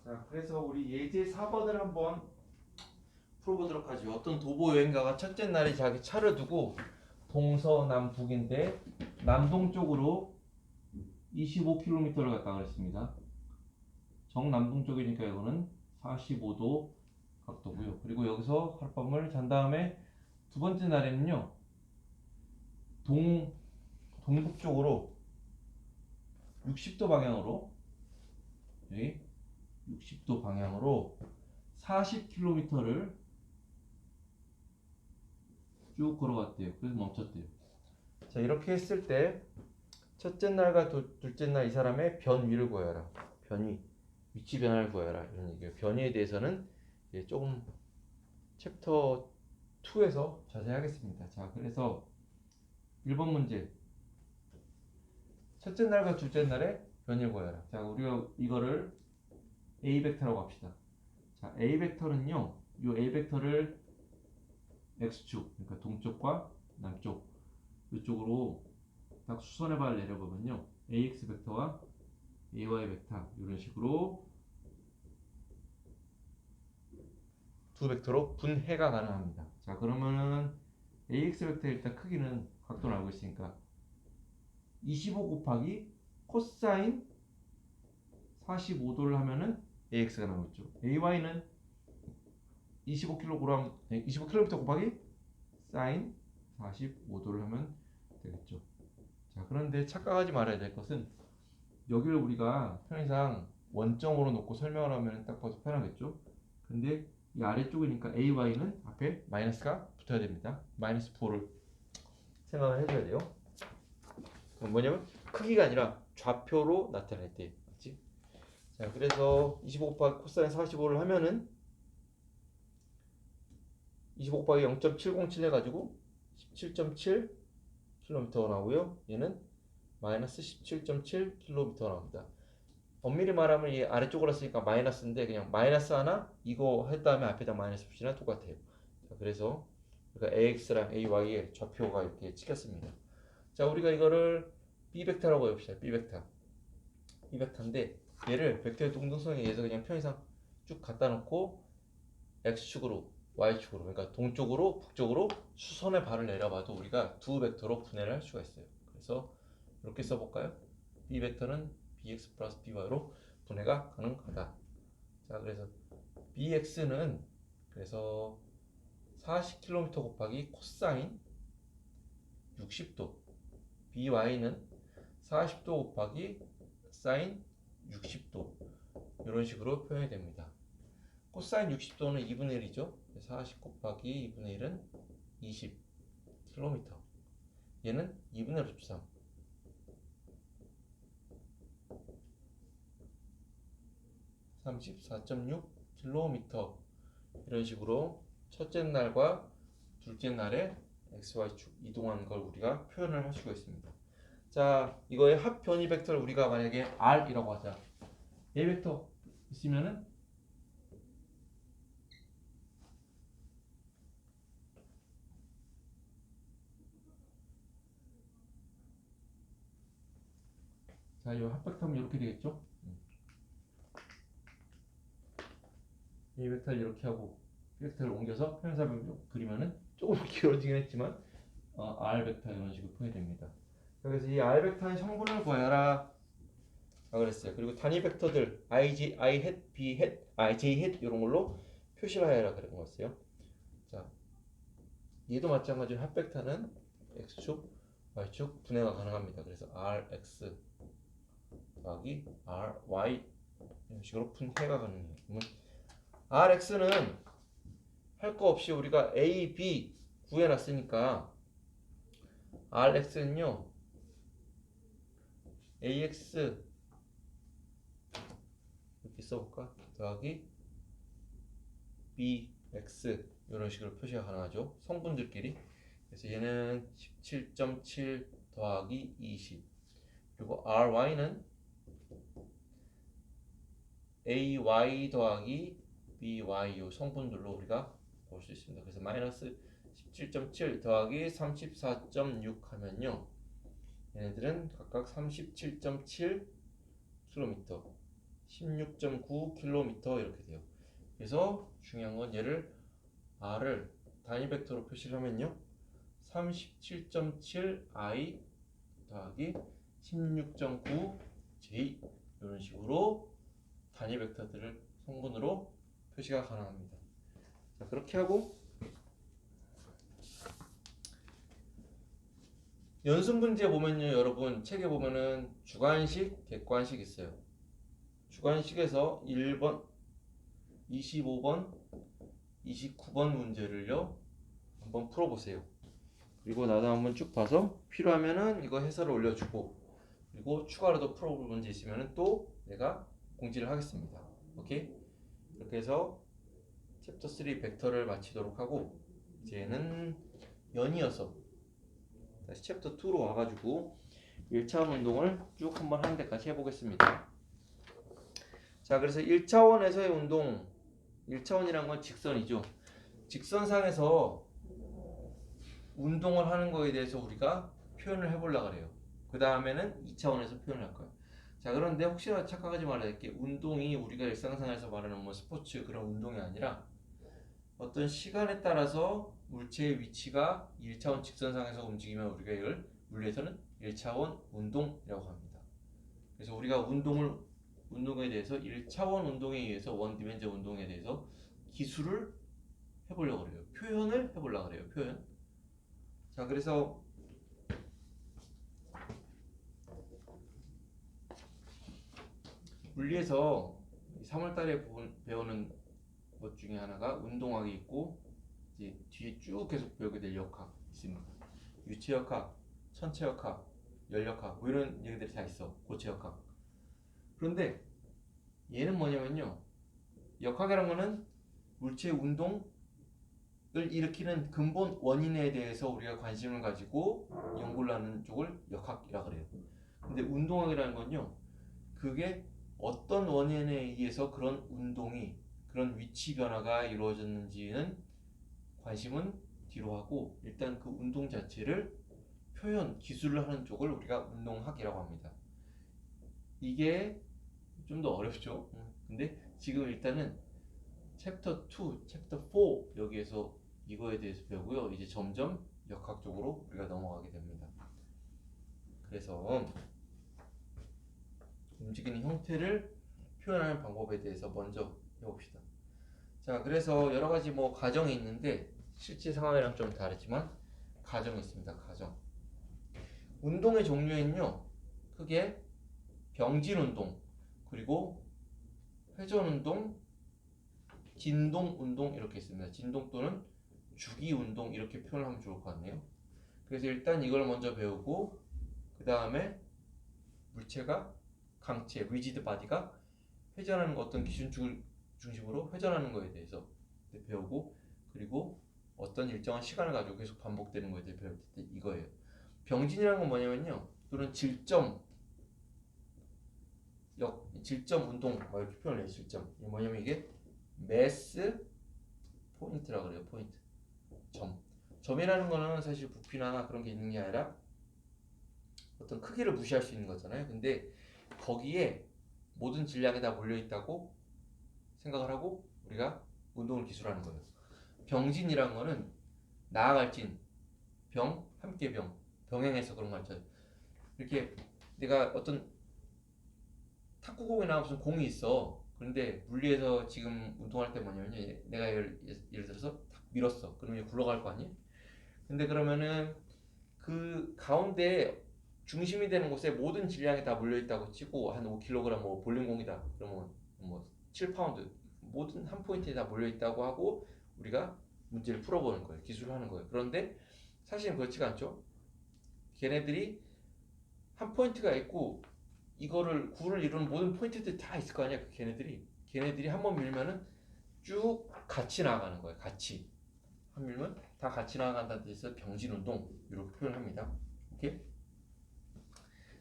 자, 그래서 우리 예제 4번을 한번 풀어보도록 하죠. 어떤 도보 여행가가 첫째 날에 자기 차를 두고 동서남북인데 남동쪽으로 25km를 갔다 그랬습니다. 정남동쪽이니까 이거는 45도 각도고요. 그리고 여기서 하룻밤을 잔 다음에 두 번째 날에는요, 동북쪽으로 60도 방향으로, 여기 60도 방향으로 40km를 쭉 걸어갔대요. 그래서 멈췄대요. 자, 이렇게 했을 때 첫째 날과 둘째 날 이 사람의 변위를 구해라. 변위, 위치 변화를 구해라. 이런 얘기예요. 변위에 대해서는 이제 조금 챕터 2에서 자세히 하겠습니다. 자, 그래서 1번 문제. 첫째 날과 둘째 날의 변위를 구해라. 자, 우리가 이거를 A 벡터라고 합시다. 자, A 벡터는요, 이 A 벡터를 X축, 그러니까 동쪽과 남쪽, 이쪽으로 딱 수선의 발을 내려보면요, AX 벡터와 AY 벡터, 이런 식으로 두 벡터로 분해가 가능합니다. 자, 그러면은 AX 벡터의 일단 크기는 각도를 알고 있으니까 25 곱하기 코사인 45도를 하면은 AX가 나오겠죠. AY는 25kg 곱하기 사인 45도를 하면 되겠죠. 자, 그런데 착각하지 말아야 될 것은 여기를 우리가 편의상 원점으로 놓고 설명을 하면 딱 봐도 편하겠죠. 근데 이 아래쪽이니까 AY는 앞에 마이너스가 붙어야 됩니다. 마이너스 4를 생각을 해줘야 돼요. 그럼 뭐냐면 크기가 아니라 좌표로 나타낼 때, 맞지? 자, 그래서 25 곱하기 코사인 45를 하면은 25 곱하기 0.707 해가지고 17.7km가 나오고요. 얘는 마이너스 17.7km가 나옵니다. 엄밀히 말하면 이 아래쪽으로 쓰니까 마이너스인데 그냥 마이너스 하나 이거 했 다음에 앞에다 마이너스 붙이나 똑같아요. 자, 그래서 그러니까 AX랑 AY의 좌표가 이렇게 찍혔습니다. 자, 우리가 이거를 B 벡터라고 해봅시다. B 벡터. B 벡터인데 얘를 벡터의 동등성에 의해서 그냥 편의상 쭉 갖다 놓고 X축으로 Y축으로, 그러니까 동쪽으로 북쪽으로 수선의 발을 내려봐도 우리가 두 벡터로 분해를 할 수가 있어요. 그래서 이렇게 써볼까요? B 벡터는 bx 플러스 by로 분해가 가능하다. 자, 그래서 bx는 그래서 40km 곱하기 코사인 60도, by는 40도 곱하기 사인 60도, 이런 식으로 표현이 됩니다. 코사인 60도는 2분의 1이죠. 40 곱하기 2분의 1은 20km. 얘는 2분의 루트 3. 34.6km. 이런 식으로 첫째 날과 둘째 날에 XY축 이동한 걸 우리가 표현을 할 수가 있습니다. 자, 이거의 합 변이 벡터를 우리가 만약에 R이라고 하자. A 벡터 있으면은 자, 이 합벡터면 이렇게 되겠죠? A 벡터를 이렇게 하고 B 벡터를 옮겨서 편사변 그리면은 조금 길어지긴 했지만 R 벡터 이런 식으로 표현이 됩니다. 그래서 이 R 벡터의 성분을 구해라 그랬어요. 그리고 단위 벡터들 IJ, I hat, B hat, J hat 이런 걸로 표시를 해라 그런 거였어요. 자, 얘도 마찬가지로 합 벡터는 X축, Y축 분해가 가능합니다. 그래서 RX 더하기 RY 이런 식으로 분해가 가능해요. 그러면 RX는 할 거 없이 우리가 A, B 구해놨으니까 RX는요 AX 이렇게 써볼까? 더하기 BX 이런 식으로 표시가 가능하죠. 성분들끼리. 그래서 얘는 17.7 더하기 20 그리고 RY는 AY 더하기 BY 요 성분들로 우리가 볼 수 있습니다. 그래서 마이너스 17.7 더하기 34.6 하면요 얘네들은 각각 37.7km 16.9km 이렇게 돼요. 그래서 중요한 건 얘를 r을 단위 벡터로 표시를 하면요 37.7i 더하기 16.9j 이런 식으로 단위 벡터들을 성분으로 표시가 가능합니다. 자, 그렇게 하고 연습 문제 보면요 여러분 책에 보면은 주관식, 객관식 있어요. 주관식에서 1번, 25번, 29번 문제를요 한번 풀어보세요. 그리고 나도 한번 쭉 봐서 필요하면은 이거 해설을 올려주고 그리고 추가로도 풀어볼 문제 있으면은 또 내가 공지를 하겠습니다. 오케이? 이렇게 해서 챕터 3 벡터를 마치도록 하고 이제는 연이어서 다시 챕터 2로 와가지고 1차원 운동을 쭉 한번 하는 데까지 해보겠습니다. 자, 그래서 1차원에서의 운동, 1차원이란 건 직선이죠. 직선상에서 운동을 하는 거에 대해서 우리가 표현을 해보려고 그래요. 그 다음에는 2차원에서 표현을 할 거예요. 자, 그런데 혹시나 착각하지 말아야 할 게 운동이 우리가 일상생활에서 말하는 뭐 스포츠 그런 운동이 아니라 어떤 시간에 따라서 물체의 위치가 1차원 직선상에서 움직이면 우리가 이걸 물리에서는 1차원 운동이라고 합니다. 그래서 우리가 운동에 대해서 1차원 운동에 의해서 원디멘전 운동에 대해서 기술을 해보려고 해요. 표현을 해보려고 해요. 표현. 자, 그래서 물리에서 3월달에 배우는 것 중에 하나가 운동학이 있고 이제 뒤에 쭉 계속 배우게 될 역학 있습니다. 유체역학, 천체역학, 열역학 뭐 이런 얘기들이 다 있어. 고체역학. 그런데 얘는 뭐냐면요. 역학이라는 거는 물체의 운동을 일으키는 근본 원인에 대해서 우리가 관심을 가지고 연구를 하는 쪽을 역학이라고 그래요. 근데 운동학이라는 건요. 그게 어떤 원인에 의해서 그런 운동이 그런 위치 변화가 이루어졌는지는 관심은 뒤로 하고 일단 그 운동 자체를 표현, 기술을 하는 쪽을 우리가 운동학이라고 합니다. 이게 좀 더 어렵죠. 근데 지금 일단은 챕터 2, 챕터 4 여기에서 이거에 대해서 배우고요. 이제 점점 역학 쪽으로 우리가 넘어가게 됩니다. 그래서 움직이는 형태를 표현하는 방법에 대해서 먼저 해봅시다. 자, 그래서 여러 가지 뭐 가정이 있는데 실제 상황이랑 좀 다르지만 가정이 있습니다. 가정. 운동의 종류에는요. 크게 병진 운동, 그리고 회전 운동, 진동 운동 이렇게 있습니다. 진동 또는 주기 운동 이렇게 표현하면 좋을 것 같네요. 그래서 일단 이걸 먼저 배우고 그 다음에 물체가 강체, 리지드 바디가 회전하는 거 어떤 기준축을 중심으로 회전하는 거에 대해서 배우고 그리고 어떤 일정한 시간을 가지고 계속 반복되는 거에 대해 배울 때 이거예요. 병진이라는 건 뭐냐면요. 또는 질점 운동 이렇게 표현해요. 질점. 뭐냐면 이게 매스 포인트라고 그래요. 포인트. 점이라는 거는 사실 부피나 그런 게 있는 게 아니라 어떤 크기를 무시할 수 있는 거잖아요. 근데 거기에 모든 질량이 다 몰려 있다고 생각을 하고 우리가 운동을 기술하는 거예요. 병진이란 거는 나아갈 진, 함께 병행해서 그런 거 있잖아요. 이렇게 내가 어떤 탁구공이나 무슨 공이 있어. 그런데 물리에서 지금 운동할 때 뭐냐면요. 내가 예를 들어서 탁 밀었어. 그러면 굴러갈 거 아니에요? 근데 그러면은 그 가운데 중심이 되는 곳에 모든 질량이 다 몰려 있다고 치고 한 5kg 뭐 볼링공이다. 그러면 뭐 7파운드 모든 한 포인트에 다 몰려 있다고 하고 우리가 문제를 풀어보는 거예요. 기술을 하는 거예요. 그런데 사실은 그렇지가 않죠. 걔네들이 한 포인트가 있고 이거를 구를 이루는 모든 포인트들이 다 있을 거 아니야. 그 걔네들이 한 번 밀면은 쭉 같이 나가는 거예요. 같이 한 밀면 다 같이 나간다는 뜻에서 병진 운동 이렇게 표현합니다. 오케이?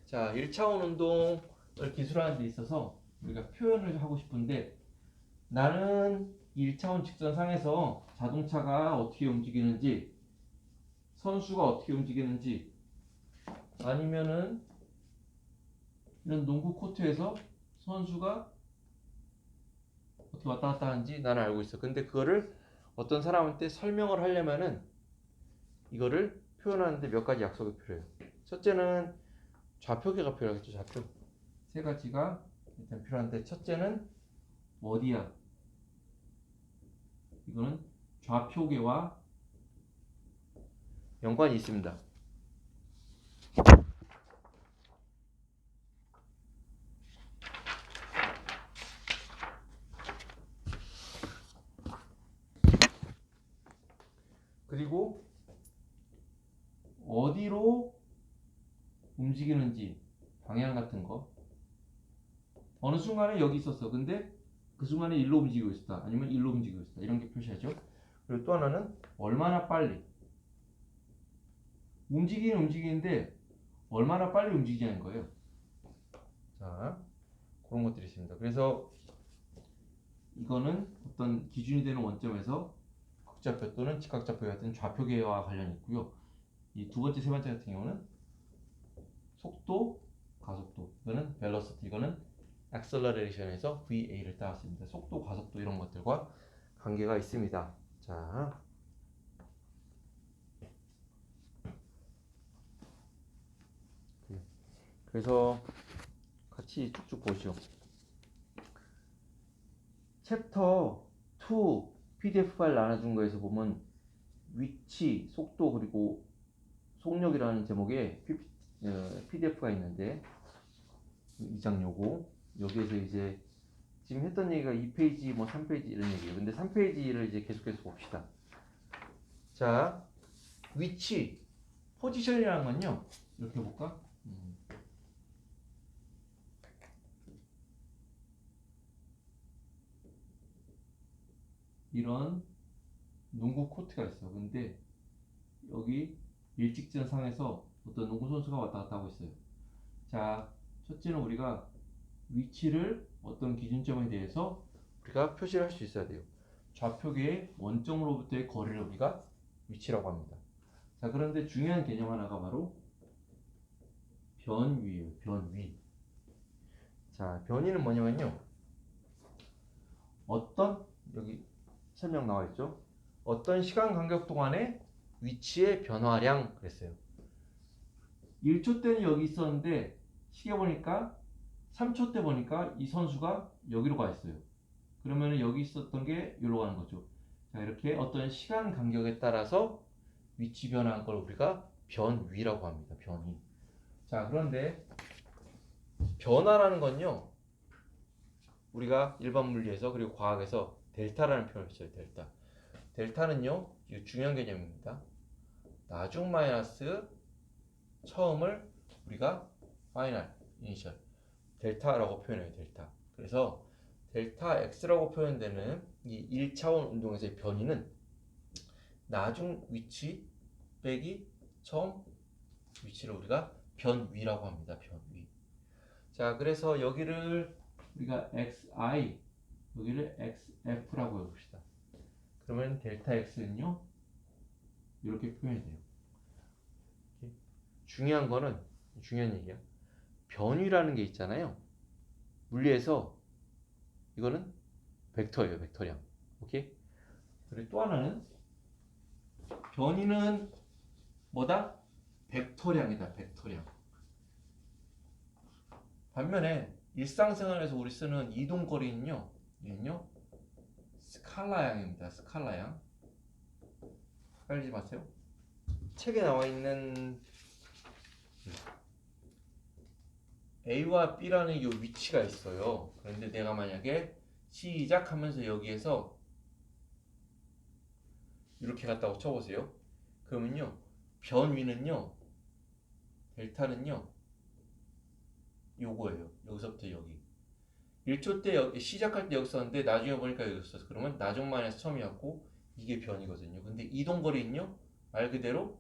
자, 1차원 운동을 기술하는 데 있어서 우리가 표현을 하고 싶은데 나는 1차원 직선상에서 자동차가 어떻게 움직이는지 선수가 어떻게 움직이는지 아니면은 이런 농구 코트에서 선수가 어떻게 왔다 갔다 하는지 나는 알고 있어. 근데 그거를 어떤 사람한테 설명을 하려면은 이거를 표현하는데 몇 가지 약속이 필요해요. 첫째는 좌표계가 필요하겠죠. 좌표. 세 가지가 일단 필요한데 첫째는 어디야? 이거는 좌표계와 연관이 있습니다. 그리고 어디로 움직이는지 방향 같은 거. 어느 순간에 여기 있었어. 근데 그 순간에 일로 움직이고 있었다. 아니면 일로 움직이고 있었다. 이런 게 표시하죠. 그리고 또 하나는 얼마나 빨리. 움직이긴 움직이는데 얼마나 빨리 움직이냐는 거예요. 자, 그런 것들이 있습니다. 그래서 이거는 어떤 기준이 되는 원점에서 극좌표 또는 직각좌표 같은 좌표계와 관련이 있고요. 이 두 번째, 세 번째 같은 경우는 속도, 가속도. 이거는 velocity, 이거는 acceleration에서 VA를 따왔습니다. 속도, 가속도 이런 것들과 관계가 있습니다. 자, 그래서 같이 쭉쭉 보시죠. 챕터 2 PDF 파일 나눠준 거에서 보면 위치, 속도 그리고 속력이라는 제목의 PDF가 있는데 2장 요거 여기에서 이제 지금 했던 얘기가 2페이지 뭐 3페이지 이런 얘기예요. 근데 3페이지를 이제 계속해서 봅시다. 자, 위치, 포지션이라는 건요. 이렇게 볼까? 이런 농구 코트가 있어. 근데 여기 일직선 상에서 어떤 농구 선수가 왔다 갔다 하고 있어요. 자, 첫째는 우리가 위치를 어떤 기준점에 대해서 우리가 표시를 할 수 있어야 돼요. 좌표계의 원점으로부터의 거리를 우리가 위치라고 합니다. 자, 그런데 중요한 개념 하나가 바로 변위예요. 변위. 자, 변위는 뭐냐면요. 어떤 여기 설명 나와 있죠. 어떤 시간 간격 동안의 위치의 변화량 그랬어요. 1초 때는 여기 있었는데 시계 보니까 3초 때 보니까 이 선수가 여기로 가 있어요. 그러면 여기 있었던 게 여기로 가는 거죠. 자, 이렇게 어떤 시간 간격에 따라서 위치 변화한 걸 우리가 변위라고 합니다. 변위. 자, 그런데 변화라는 건요. 우리가 일반 물리에서 그리고 과학에서 델타라는 표현을 써요. 델타. 델타는요. 이거 중요한 개념입니다. 나중 마이너스 처음을 우리가 파이널, 이니셜 델타라고 표현해요. 델타. 그래서 델타 X라고 표현되는 이 1차원 운동에서의 변이는 나중 위치 빼기 처음 위치를 우리가 변위라고 합니다. 변위. 자, 그래서 여기를 우리가 XI, 여기를 XF라고 해봅시다. 그러면 델타 X는요, 이렇게 표현이 돼요. 중요한 거는, 중요한 얘기야. 변위라는 게 있잖아요. 물리에서 이거는 벡터예요, 벡터량. 오케이? 그리고 또 하나는 변위는 뭐다? 벡터량이다, 벡터량. 반면에 일상생활에서 우리 쓰는 이동거리는요, 얘는요, 스칼라양입니다. 스칼라양. 헷갈리지 마세요. 책에 나와 있는 A와 B라는 이 위치가 있어요. 그런데 내가 만약에 시작하면서 여기에서 이렇게 갔다고 쳐보세요. 그러면요, 변위는요, 델타는요, 요거예요. 여기서부터 여기. 1초 때 여기, 시작할 때 여기 있었는데 나중에 보니까 여기 있었어. 그러면 나중 마이너스 처음이었고 이게 변이거든요. 근데 이동거리는요, 말 그대로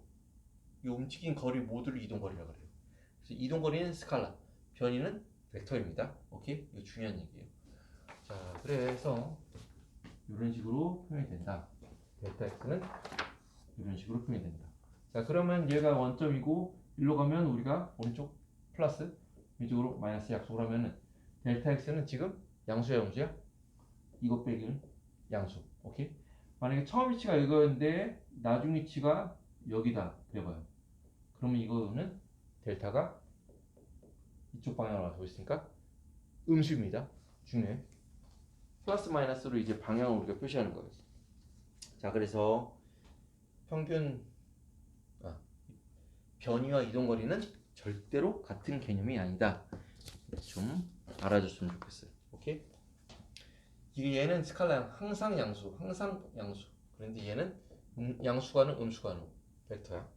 이 움직인 거리 모두를 이동거리라고 그래요. 그래서 이동거리는 스칼라, 변이는 벡터입니다. 오케이? 이거 중요한 얘기예요. 자, 그래서 이런 식으로 표현이 된다. 델타 X는 이런 식으로 표현이 된다. 자, 그러면 얘가 원점이고 일로 가면 우리가 오른쪽 플러스 왼쪽으로 마이너스 약속을 하면은 델타 X는 지금 양수야, 영수야? 이거 빼기는 양수. 오케이? 만약에 처음 위치가 이거였는데 나중 위치가 여기다 그래봐요. 그러면 이거는 델타가 이쪽 방향으로 가고 있으니까 음수입니다. 중요해. 플러스 마이너스로 이제 방향을 우리가 표시하는 거예요. 자, 그래서 평균 변이와 이동거리는 절대로 같은 개념이 아니다. 좀 알아줬으면 좋겠어요. 오케이? 얘는 스칼라양 항상 양수, 항상 양수. 그런데 얘는 양수관은 음수관으로 벡터야.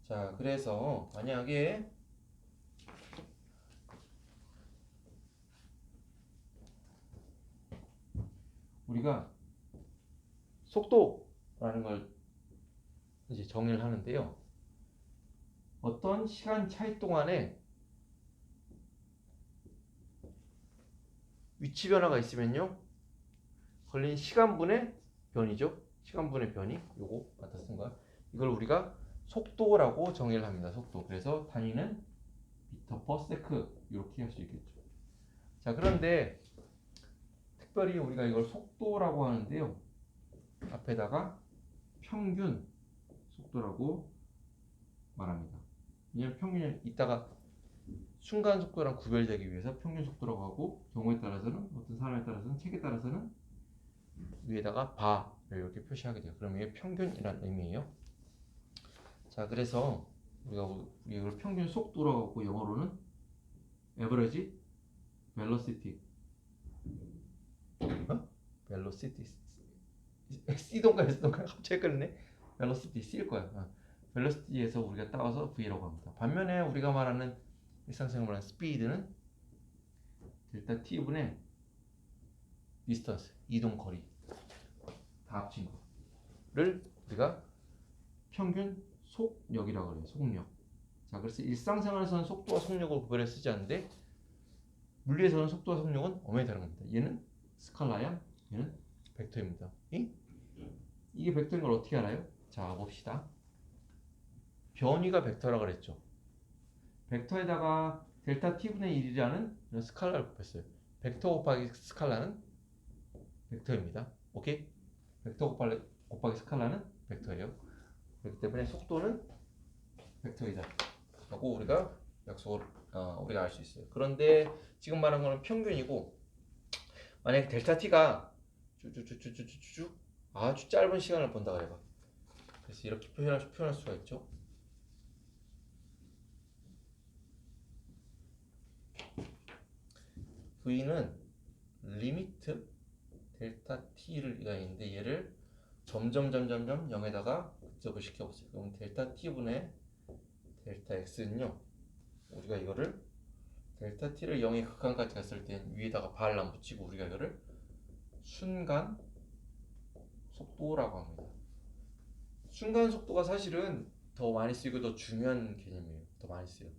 자, 그래서 만약에 우리가 속도라는 걸 이제 정의를 하는데요. 어떤 시간 차이 동안에 위치 변화가 있으면요. 걸린 시간분의 변이죠. 시간분의 변이. 요거 갖다 쓴 거야. 이걸 우리가 속도라고 정의를 합니다. 속도. 그래서 단위는 미터 퍼 세크 이렇게 할 수 있겠죠. 자, 그런데 특별히 우리가 이걸 속도라고 하는데요. 앞에다가 평균 속도라고 말합니다. 왜냐면 평균은 이따가 순간 속도랑 구별되기 위해서 평균 속도라고 하고, 경우에 따라서는 어떤 사람에 따라서는 책에 따라서는 위에다가 바를 이렇게 표시하게 돼요. 그럼 이게 평균이라는 의미예요. 자, 그래서 우리가 이걸 평균 속도라고 하고, 영어로는 average velocity, velocity, C동가 S동가 갑자기 끌리네. velocity C일 거야. velocity에서 우리가 따와서 V라고 합니다. 반면에 우리가 말하는 일상생활 말하는 스피드는 델타 T분의 distance, 이동 거리 다 합친 거를 우리가 평균 속력이라고 그래요. 속력. 자, 그래서 일상생활에서는 속도와 속력을 구별해 쓰지 않는데 물리에서는 속도와 속력은 엄연히 다른 겁니다. 얘는 스칼라야, 얘는 벡터입니다. 이게 벡터인 걸 어떻게 알아요? 자, 봅시다. 변이가 벡터라고 그랬죠. 벡터에다가 델타 t분의 1이라는 이런 스칼라를 곱했어요. 벡터 곱하기 스칼라는 벡터입니다. 오케이? 벡터 곱하기 스칼라는 벡터예요. 그렇기 때문에 속도는 벡터이다 하고 우리가 약속을 우리가 알 수 있어요. 그런데 지금 말한 거는 평균이고, 만약 델타 t가 쭉쭉쭉쭉쭉쭉 아주 짧은 시간을 본다 그래봐. 그래서 이렇게 표현할 수가 있죠. V는 리미트 델타 t가 있는데 얘를 점점 0에다가 극접을 시켜보세요. 그럼 델타 t분의 델타 x는요, 우리가 이거를 델타 t를 0의 극한까지 갔을 땐 위에다가 발을 안 붙이고 우리가 이거를 순간 속도라고 합니다. 순간 속도가 사실은 더 많이 쓰이고 더 중요한 개념이에요. 더 많이 쓰여요.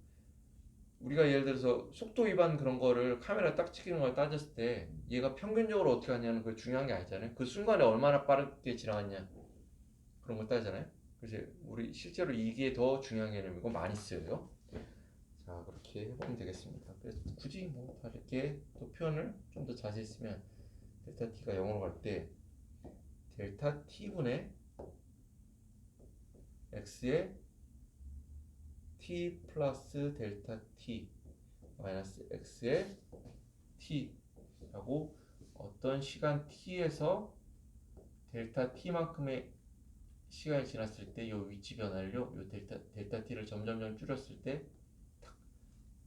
우리가 예를 들어서 속도 위반 그런 거를 카메라 딱 찍히는 걸 따졌을 때 얘가 평균적으로 어떻게 하냐는 그 중요한 게 아니잖아요. 그 순간에 얼마나 빠르게 지나갔냐 그런 걸 따지잖아요. 그래서 우리 실제로 이게 더 중요한 개념이고 많이 쓰여요. 자, 그렇게 해보면 되겠습니다. 그래서 굳이 뭐 다르게 또 표현을 좀 더 자세히 쓰면 델타 t가 0으로 갈 때 델타 t분의 x의 t 플러스 델타 t 마이너스 x의 t라고 어떤 시간 t에서 델타 t만큼의 시간이 지났을 때 이 위치 변화를요, 이 델타 t를 점점점 줄였을 때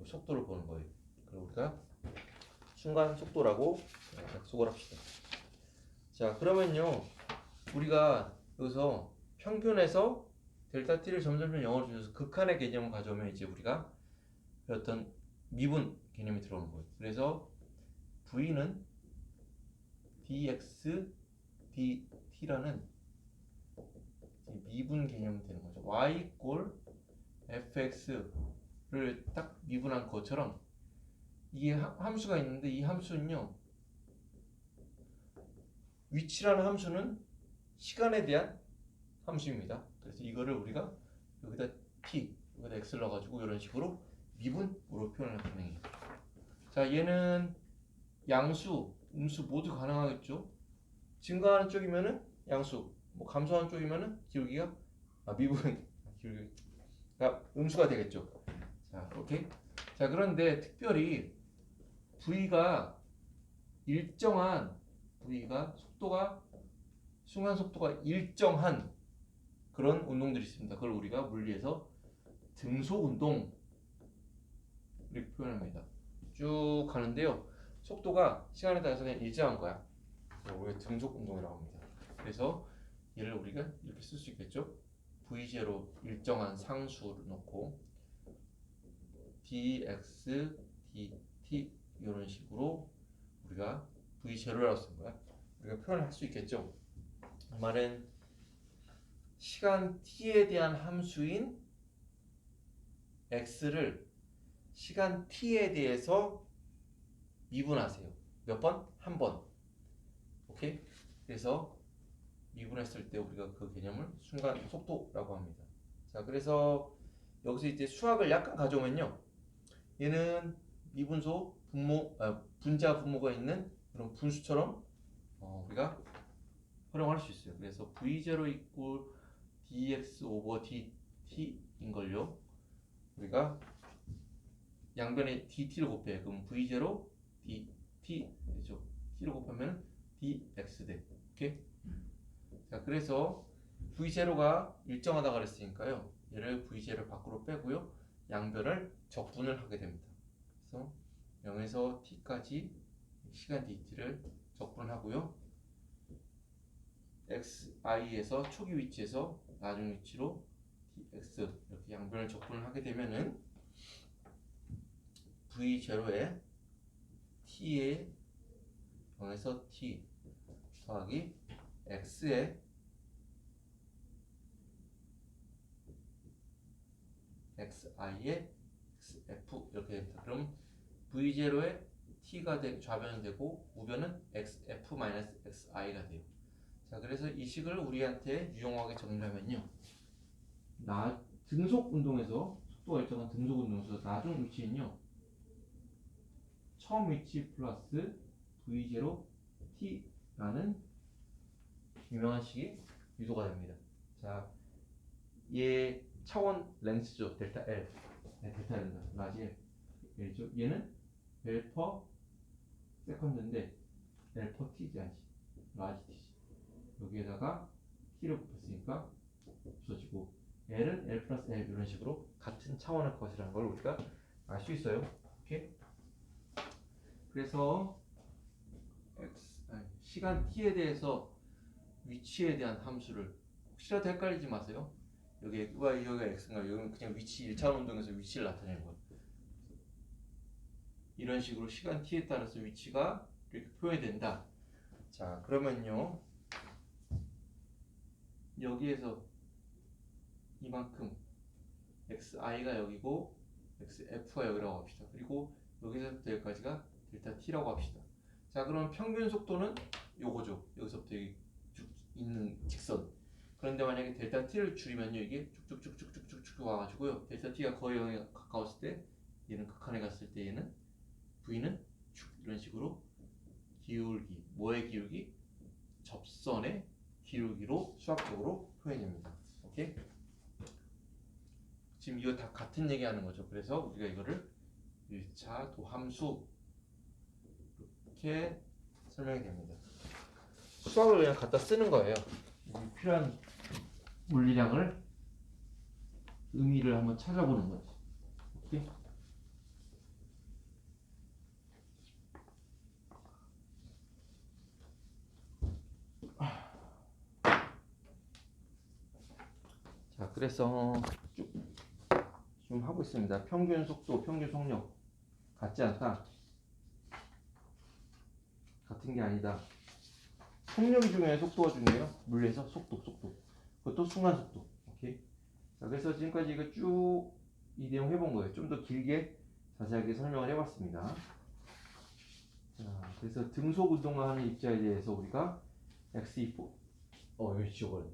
속도를 보는 거예요. 그럼 우리가 순간 속도라고 약속을 합시다. 자, 그러면요, 우리가 여기서 평균에서 델타 t를 점점점 0으로 줄여서 극한의 개념을 가져오면 이제 우리가 어떤 미분 개념이 들어오는 거예요. 그래서 V는 dx dt라는 미분 개념이 되는 거죠. y 꼴 fx를 딱 미분한 것처럼 이게 함수가 있는데 이 함수는요, 위치라는 함수는 시간에 대한 함수입니다. 그래서 이거를 우리가 여기다 t, 여기다 x를 넣어가지고 이런 식으로 미분으로 표현을 가능해요. 자, 얘는 양수, 음수 모두 가능하겠죠. 증가하는 쪽이면은 양수, 뭐 감소하는 쪽이면은 기울기가 미분 기울기가 음수가 되겠죠. 자, 오케이. 자, 그런데 특별히 V가 일정한 V가 속도가 순간 속도가 일정한 그런 운동들이 있습니다. 그걸 우리가 물리에서 등속 운동 이렇게 표현합니다. 쭉 가는데요. 속도가 시간에 따라서 그냥 일정한 거야. 우리가 등속 운동이라고 합니다. 그래서 얘를 우리가 이렇게 쓸 수 있겠죠. V0 일정한 상수를 놓고 dx, dt 이런 식으로 우리가 V0라고 쓴 거야. 우리가 표현할 수 있겠죠. 이 말은 시간 t에 대한 함수인 x를 시간 t에 대해서 미분하세요. 몇 번? 한 번. 오케이? 그래서 미분했을 때 우리가 그 개념을 순간 속도라고 합니다. 자, 그래서 여기서 이제 수학을 약간 가져오면요. 얘는 미분소, 분자, 분모가 있는 그런 분수처럼 우리가 활용할 수 있어요. 그래서 V0 이꼴 dx 오버 dt인 걸요. 우리가 양변에 dt를 곱해. 그럼 V0 dt 되죠. t를 곱하면 dx 돼. 오케이? 자, 그래서 V0가 일정하다 그랬으니까요. 얘를 V0를 밖으로 빼고요. 양변을 적분을 하게 됩니다. 그래서 0에서 t까지 시간 dt를 적분하고요. xi에서 초기 위치에서 나중 위치로 dx 이렇게 양변을 적분을 하게 되면은 V0에 t에 0에서 t 더하기 x에 xi에 xf 이렇게 됩니다. 그럼 V0에 t가 좌변되고 우변은 xf-xi가 돼요. 자, 그래서 이 식을 우리한테 유용하게 정리하면요. 등속 운동에서 속도가 일정한 등속 운동에서 나중 위치는요. 처음 위치 플러스 V0 t라는 유명한 식이 유도가 됩니다. 자, 얘 차원 렌스죠. 델타 L. 네, 델타 L입니다. 라지 L이죠. 얘는 L per 세컨드인데 L per T지 않지. 라지 T지. 여기에다가 T를 곱했으니까 없어지고 L은 L 플러스 L 이런 식으로 같은 차원의 것이라는 걸 우리가 알 수 있어요. 오케이? 그래서 시간 T에 대해서 위치에 대한 함수를 혹시라도 헷갈리지 마세요. 여기가 x인가 여기는 그냥 위치 1차원 운동에서 위치를 나타내는 거예요. 이런 식으로 시간 t에 따라서 위치가 이렇게 표현이 된다. 자, 그러면요. 여기에서 이만큼 xi가 여기고 xf가 여기라고 합시다. 그리고 여기서부터 여기까지가 델타 t라고 합시다. 자, 그럼 평균 속도는 요거죠. 여기서부터 여기 쭉 있는 직선. 그런데 만약에 델타 t를 줄이면요, 이게 쭉쭉쭉쭉쭉쭉 와가지고요. 델타 t가 거의 0에 가까웠을 때 얘는 극한에 갔을 때 얘는 v는 쭉 이런 식으로 기울기, 뭐의 기울기? 접선의 기울기로 수학적으로 표현됩니다. 오케이? 지금 이거 다 같은 얘기하는 거죠. 그래서 우리가 이거를 1차 도함수 이렇게 설명이 됩니다. 수학을 그냥 갖다 쓰는 거예요. 필요한 물리량을 의미를 한번 찾아보는 거지. 오케이? 자, 그래서 쭉 좀 하고 있습니다. 평균 속도, 평균 속력 같지 않다. 같은 게 아니다. 속력이 중요해요. 속도가 중요해요. 물리에서 속도. 그것도 순간 속도. 오케이? 자, 그래서 지금까지 이거 쭉 이 내용 해본 거예요. 좀 더 길게 자세하게 설명을 해봤습니다. 자, 그래서 등속 운동을 하는 입자에 대해서 우리가 x 여기 지워버렸네.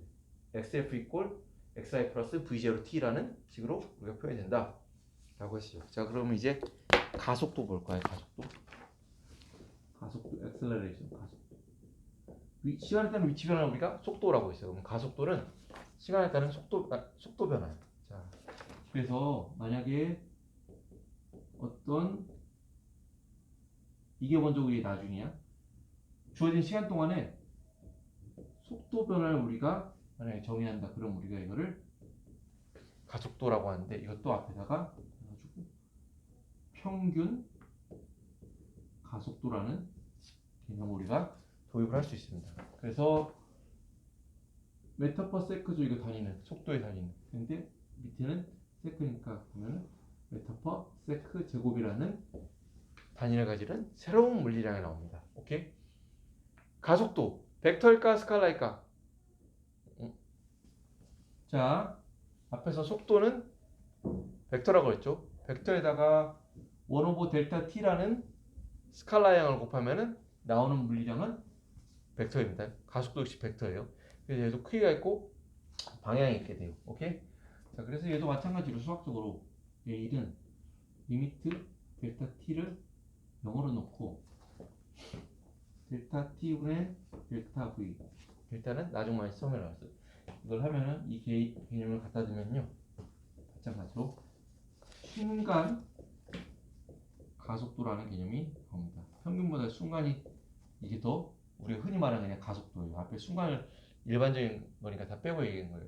xf 이꼴 xi 플러스 v0t라는 식으로 우리가 표현이 된다 라고 했어요. 자, 그러면 이제 가속도 볼 거예요. 가속도 acceleration 가속도. 시간에 따른 위치 변화를 우리가 속도라고 했어요. 그럼 가속도는 시간에 따른 속도 변화예요. 자, 그래서 만약에 어떤 이게 먼저 우리 나중이야. 주어진 시간 동안에 속도 변화를 우리가 만약에 정의한다. 그럼 우리가 이거를 가속도라고 하는데 이것도 앞에다가 해가지고 평균 가속도라는 개념을 우리가 도입을 할 수 있습니다. 그래서 메타 퍼 세크죠. 이거 단위는 속도의 단위는. 근데 밑에는 세크니까 보면은 메타 퍼 세크 제곱이라는 단위를 가지는 새로운 물리량이 나옵니다. 오케이? 가속도 벡터일까 스칼라일까? 자, 앞에서 속도는 벡터라고 했죠. 벡터에다가 1 오버 델타 t라는 스칼라량을 곱하면은 나오는 물리량은 벡터입니다. 가속도 역시 벡터예요. 그래서 얘도 크기가 있고 방향이 있게 돼요. 오케이? 자, 그래서 얘도 마찬가지로 수학적으로 얘1은 리미트 델타 t를 0으로 놓고 델타 t분의 델타 v 델타는 나중 많이 처음에 나왔어요. 이걸 하면은 이 개념을 갖다 두면요 마찬가지로 순간 가속도라는 개념이 나옵니다. 평균보다 순간이 이게 더 우리가 흔히 말하는 그냥 가속도예요. 앞에 순간을 일반적인 거니까 다 빼고 얘기한 거예요.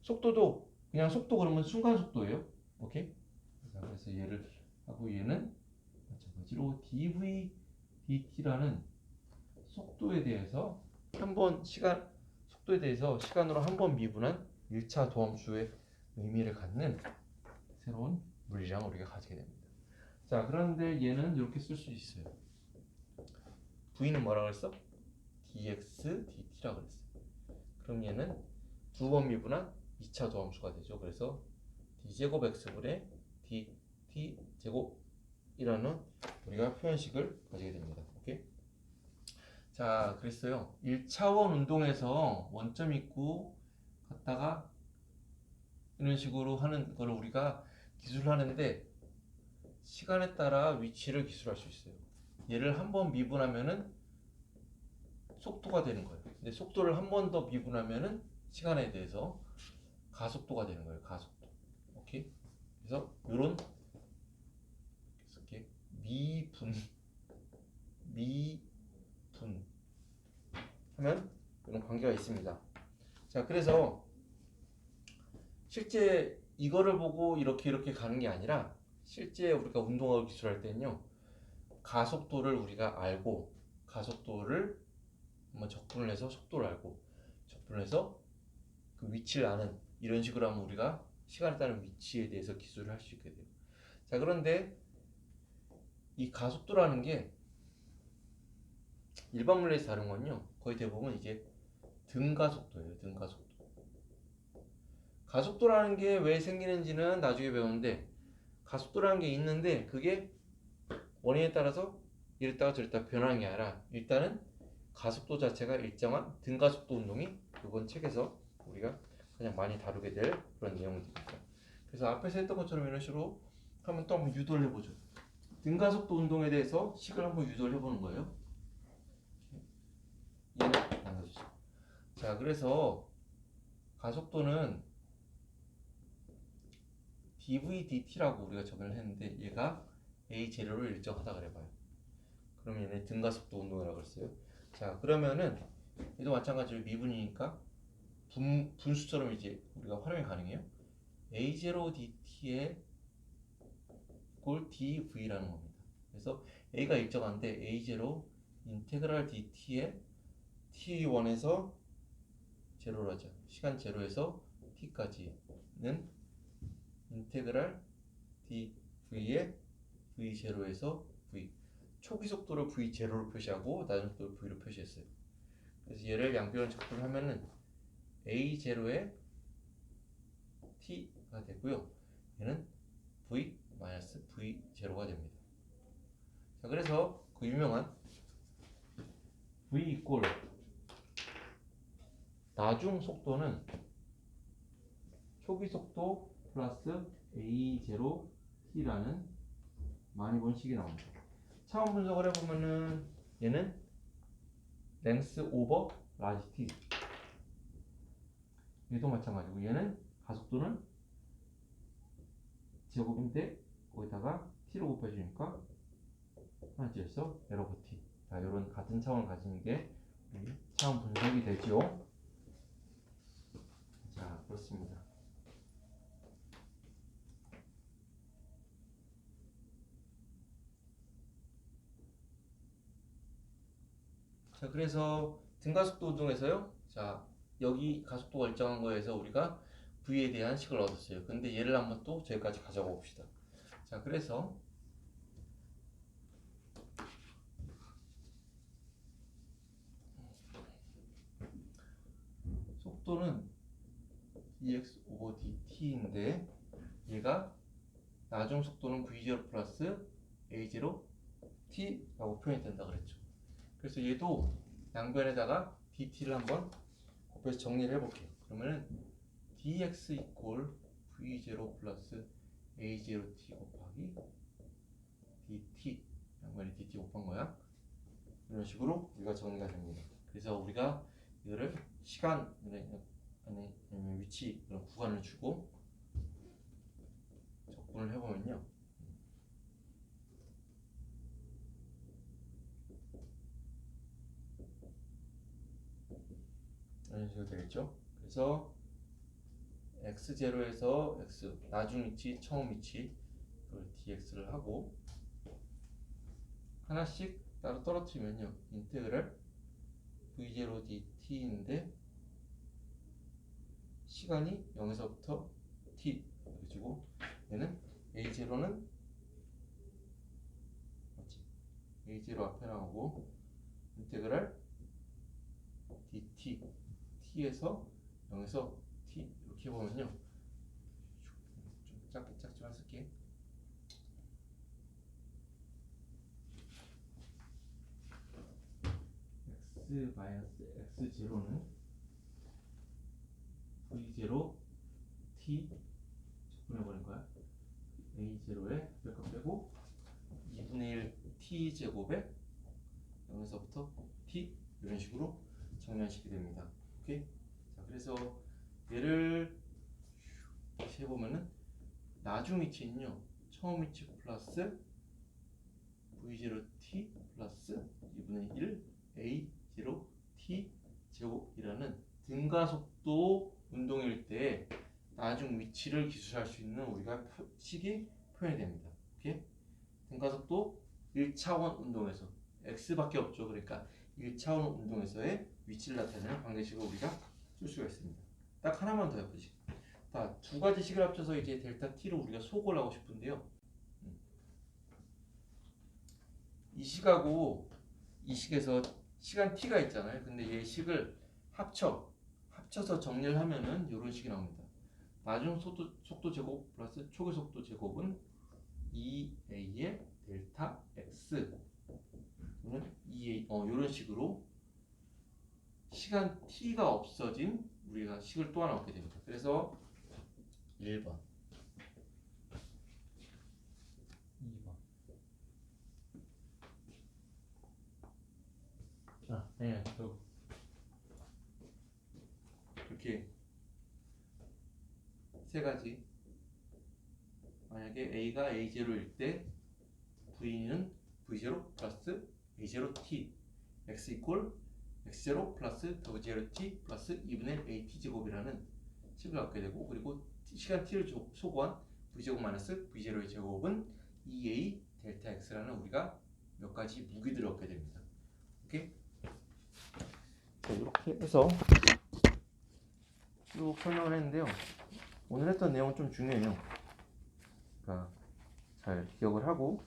속도도 그냥 속도 그러면 순간 속도예요. 오케이? 그래서 얘를 하고 얘는 마찬가지로 dv dt라는 속도에 대해서 속도에 대해서 시간으로 한 번 미분한 1차 도함수의 의미를 갖는 새로운 물리량을 우리가 가지게 됩니다. 자, 그런데 얘는 이렇게 쓸 수 있어요. v는 뭐라 그랬어? dx dt라 그랬어요. 그럼 얘는 두 번 미분한 2차 도함수가 되죠. 그래서 d제곱 x분의 dt 제곱이라는 우리가 표현식을 가지게 됩니다. 오케이? 자, 그랬어요. 1차원 운동에서 원점 있고 갔다가 이런 식으로 하는 걸 우리가 기술하는데 시간에 따라 위치를 기술할 수 있어요. 얘를 한 번 미분하면은 속도가 되는 거예요. 근데 속도를 한 번 더 미분하면은 시간에 대해서 가속도가 되는 거예요. 가속도. 오케이? 그래서 요런 이렇게 미분 하면 이런 관계가 있습니다. 자, 그래서 실제 이거를 보고 이렇게 가는 게 아니라 실제 우리가 운동학을 기술할 때는요 가속도를 우리가 알고 가속도를 한번 적분을 해서 속도를 알고 적분을 해서 그 위치를 아는 이런 식으로 하면 우리가 시간에 따른 위치에 대해서 기술을 할 수 있게 돼요. 자, 그런데 이 가속도라는 게 일반 물리에서 다른 건요 거의 대부분 이게 등가속도예요. 등가속도. 가속도라는 게 왜 생기는지는 나중에 배우는데 가속도라는 게 있는데 그게 원인에 따라서 이랬다가 저랬다가 변하는 게 아니라 일단은 가속도 자체가 일정한 등가속도 운동이 이번 책에서 우리가 가장 많이 다루게 될 그런 내용들입니다. 그래서 앞에서 했던 것처럼 이런 식으로 하면 또 한번 유도를 해보죠. 등가속도 운동에 대해서 식을 한번 유도를 해보는 거예요. 얘는 나눠주죠. 자, 그래서 가속도는 dv dt라고 우리가 정의를 했는데 얘가 a 재료를 일정하다 그래봐요. 그럼 얘는 등가속도 운동이라고 했어요. 자, 그러면은 얘도 마찬가지로 미분이니까 분수처럼 이제 우리가 활용이 가능해요. a0 dt의 꼴 dv라는 겁니다. 그래서 a가 일정한데 a0 인테그랄 dt의 t1에서 제로로 하자. 시간 제로에서 t까지는 인테그랄 dv의 v0에서 v 초기 속도를 v0로 표시하고 낮은 속도를 v로 표시했어요. 그래서 얘를 양변을 적분을 하면은 a0의 t가 되고요. 얘는 v v0가 됩니다. 자, 그래서 그 유명한 v 이꼴 나중 속도는 초기 속도 플러스 a0 t라는 많이 본 식이 나옵니다. 차원 분석을 해보면은 얘는 랭스 오버 라지 t. 얘도 마찬가지고 얘는 가속도는 제곱인데 거기다가 t로 곱해주니까 하나째에서 L 오버 t. 자, 이런 같은 차원을 가지는 게 우리 차원 분석이 되죠. 자, 그렇습니다. 자, 그래서 등가속도 운동에서요. 자, 여기 가속도가 일정한 거에서 우리가 V에 대한 식을 얻었어요. 근데 얘를 한번 또 저기까지 가져가 봅시다. 자, 그래서 속도는 dx 오버 dt인데 얘가 나중 속도는 v0 플러스 a0 t라고 표현이 된다 그랬죠. 그래서 얘도 양변에다가 dt를 한번 곱해서 정리를 해볼게요. 그러면은 dx 이퀄 v0 플러스 a0t 곱하기 dt, 양변에 dt 곱한 거야. 이런 식으로 우리가 정리가 됩니다. 그래서 우리가 이거를 시간 아니면 위치 그런 구간을 주고 적분을 해보면요. 이런 식으로 되겠죠. 그래서 x0에서 x 나중 위치, 처음 위치 그걸 dx를 하고 하나씩 따로 떨어뜨리면요. 인테그랄 v0 dt인데 시간이 0에서부터 t 이렇게 주고 얘는 a0는 맞지? a0 앞에 나오고 인테그랄 dt t에서 0에서 t 이렇게 보면요. 좀 작지만 쓸게. x 마이너스 x0는 v0 t 적분해버린 거야. a0에 몇값 빼고 2분의 1 t 제곱에 0에서부터 t 이런 식으로 정리하시게 됩니다. 오케이? 자, 그래서 얘를 다시 해보면은 나중 위치는요. 처음 위치 플러스 v0t 플러스 2분의 1 a0t 제곱이라는 등가속도 운동일 때 나중 위치를 기술할 수 있는 우리가 식이 표현이 됩니다. 오케이? 등가속도 1차원 운동에서 x밖에 없죠. 그러니까 1차원 운동에서의 위치를 나타내는 관계식을 우리가 쓸 수가 있습니다. 딱 하나만 더 해보지. 자, 두 가지 식을 합쳐서 이제 델타 t를 우리가 소거를 하고 싶은데요. 이 식하고 이 식에서 시간 t가 있잖아요. 근데 얘 식을 합쳐서 정리를 하면은 이런 식이 나옵니다. 나중 속도 제곱 플러스 초기 속도 제곱은 2a의 델타 x 또는 2a 이런 식으로 시간 t가 없어진 우리가 식을 또 하나 얻게 됩니다. 그래서 1번 2번 이렇게 세 가지 만약에 a가 a0일 때 v는 v0 플러스 a0t x 이퀄 x0 플러스 w0t 플러스 2분의 at 제곱이라는 식을 갖게 되고 그리고 시간 t를 소거한 v제곱 마이너스 v0의 제곱은 2a 델타 x라는 우리가 몇 가지 무기들을 얻게 됩니다. 오케이? 자, 이렇게 해서 쭉 설명을 했는데요. 오늘 했던 내용은 좀 중요해요. 그러니까 잘 기억을 하고